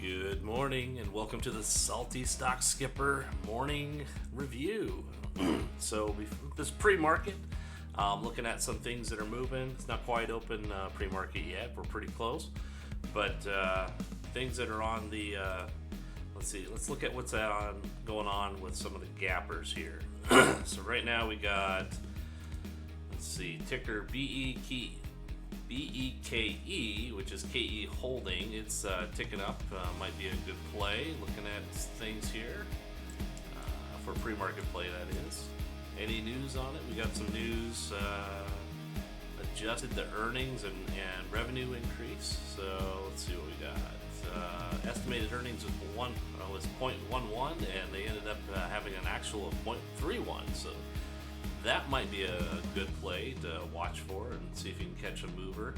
Good morning and welcome to the Salty Stock Skipper morning review. This pre-market, looking at some things that are moving. It's not quite open pre-market yet. We're pretty close, but things that are on the let's look at what's going on with some of the gappers here. So right now we got, ticker BEKE, which is KE Holding. It's ticking up. Might be a good play. Looking at things here for pre-market play, that is. Any news on it? We got some news. Adjusted the earnings and revenue increase. So let's see what we got. Estimated earnings was 0.11, and they ended up having an actual of 0.31. So that might be a good play to watch for and see if you can catch a mover.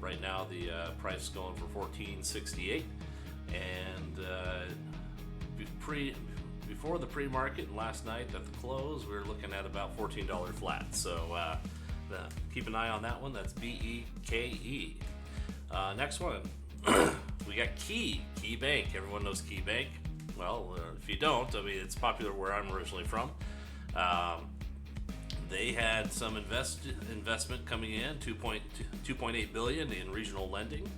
Right now the price is going for $14.68, and before the pre-market and last night at the close, we were looking at about $14 flat. So keep an eye on that one. That's BEKE. Next one, we got Key Bank. Everyone knows Key Bank. Well, if you don't, it's popular where I'm originally from. They had some investment coming in, 2.8 billion in regional lending,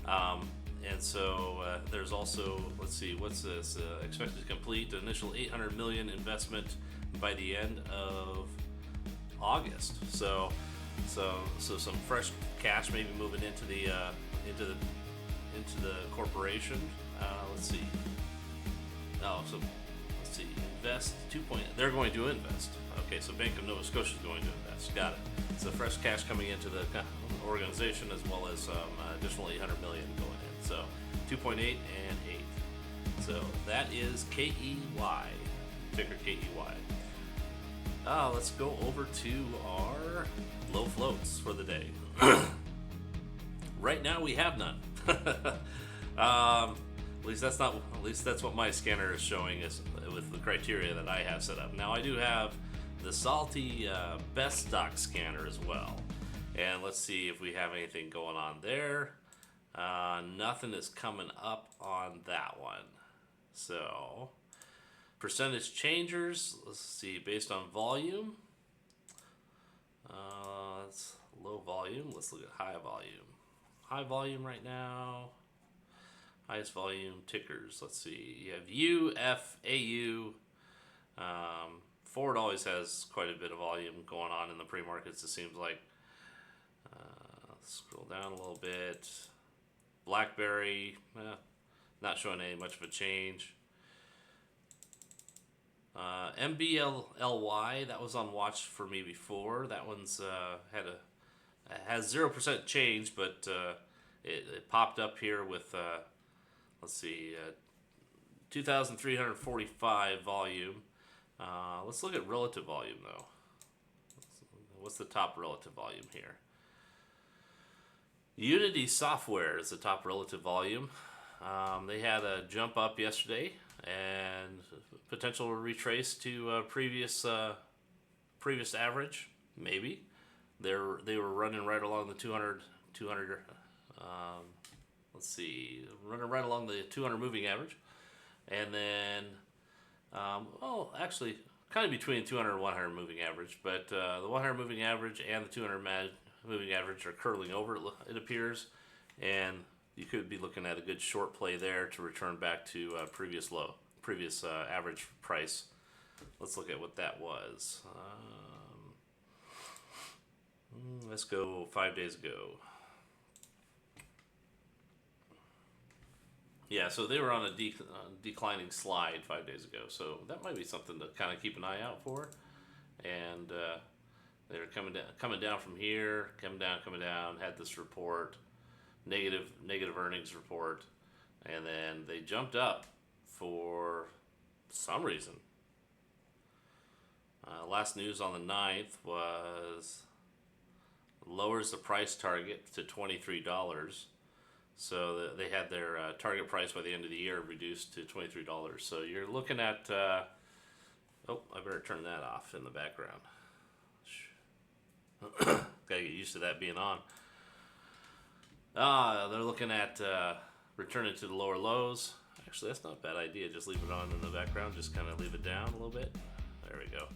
and so there's also, what's this? Expected to complete initial 800 million investment by the end of August. So some fresh cash maybe moving into the corporation. Invest 2. They're going to invest. Okay, so Bank of Nova Scotia is going to invest. Got it. So fresh cash coming into the organization, as well as additional 800 million going in. So 2.8 and 8. So that is KEY, ticker KEY. Let's go over to our low floats for the day. Right now we have none. At least that's what my scanner is showing is with the criteria that I have set up. Now I do have the Salty Best Stock Scanner as well, and let's see if we have anything going on there. Nothing is coming up on that one. So percentage changers, let's see, based on volume. It's low volume. Let's look at high volume. High volume right now. Highest volume tickers. Let's see. You have UFAU. Ford always has quite a bit of volume going on in the pre-markets, it seems like. Scroll down a little bit. BlackBerry, not showing any much of a change. MBLY, that was on watch for me before. That one's has 0% change, but it popped up here with 2,345 volume. Let's look at relative volume though. What's the top relative volume here? Unity Software is the top relative volume. They had a jump up yesterday and potential retrace to previous average, maybe. They were running right along the 200. Running right along the 200 moving average, and then actually kind of between 200 and 100 moving average, but the 100 moving average and the 200 moving average are curling over, it appears, and you could be looking at a good short play there to return back to previous average price. Let's look at what that was. Let's go 5 days ago. Yeah, so they were on a declining slide 5 days ago, so that might be something to kind of keep an eye out for. And they're coming down from here, coming down. Had this report, negative earnings report, and then they jumped up for some reason. Last news on the 9th was lowers the price target to $23. So they had their target price by the end of the year reduced to $23. So you're looking at, I better turn that off in the background. Gotta get used to that being on. They're looking at return it to the lower lows. Actually, that's not a bad idea. Just leave it on in the background. Just kind of leave it down a little bit. There we go.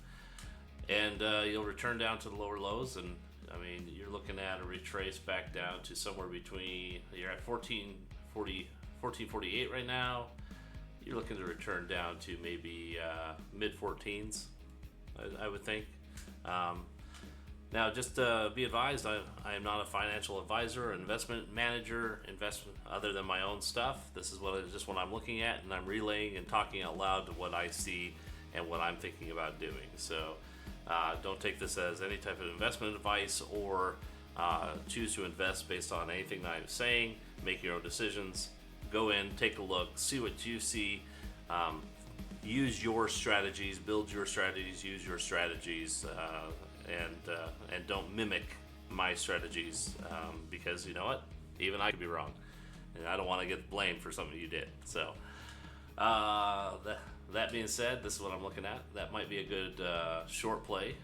And you'll return down to the lower lows. And I mean, you're looking at a retrace back down to somewhere between, you're at 1448 right now. You're looking to return down to maybe mid 14s, I would think. Now, just be advised, I am not a financial advisor or investment manager, other than my own stuff. This is just what I'm looking at, and I'm relaying and talking out loud to what I see and what I'm thinking about doing. So don't take this as any type of investment advice or choose to invest based on anything that I'm saying. Make your own decisions. Go in, take a look, see what you see. Use your strategies, build your strategies, use your strategies, and don't mimic my strategies, because you know what? Even I could be wrong, and I don't want to get blamed for something you did. So that being said, this is what I'm looking at. That might be a good short play,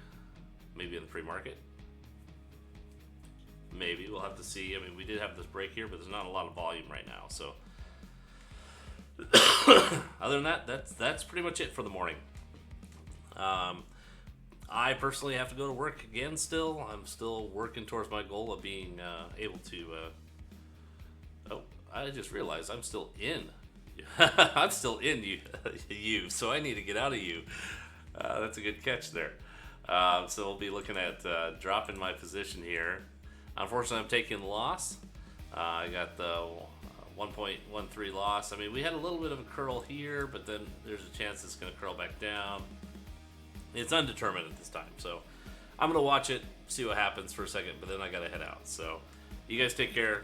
maybe in the pre-market. Maybe we'll have to see. I mean, we did have this break here, but there's not a lot of volume right now. So other than that, that's pretty much it for the morning. I personally have to go to work again still. I'm still working towards my goal of being able to... oh, I just realized I'm still in. I'm still in you, so I need to get out of you. That's a good catch there. So we'll be looking at dropping my position here. Unfortunately, I'm taking the loss. I got the 1.13 loss. I mean, we had a little bit of a curl here, but then there's a chance it's going to curl back down. It's undetermined at this time, so I'm going to watch it, see what happens for a second, but then I got to head out. So you guys take care.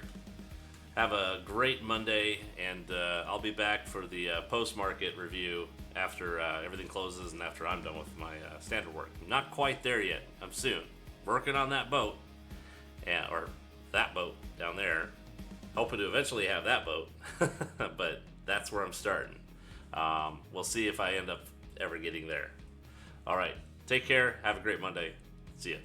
Have a great Monday, and I'll be back for the post-market review after everything closes and after I'm done with my standard work. I'm not quite there yet. I'm soon. Working on that boat, or that boat down there. Hoping to eventually have that boat, but that's where I'm starting. We'll see if I end up ever getting there. All right, take care. Have a great Monday. See ya.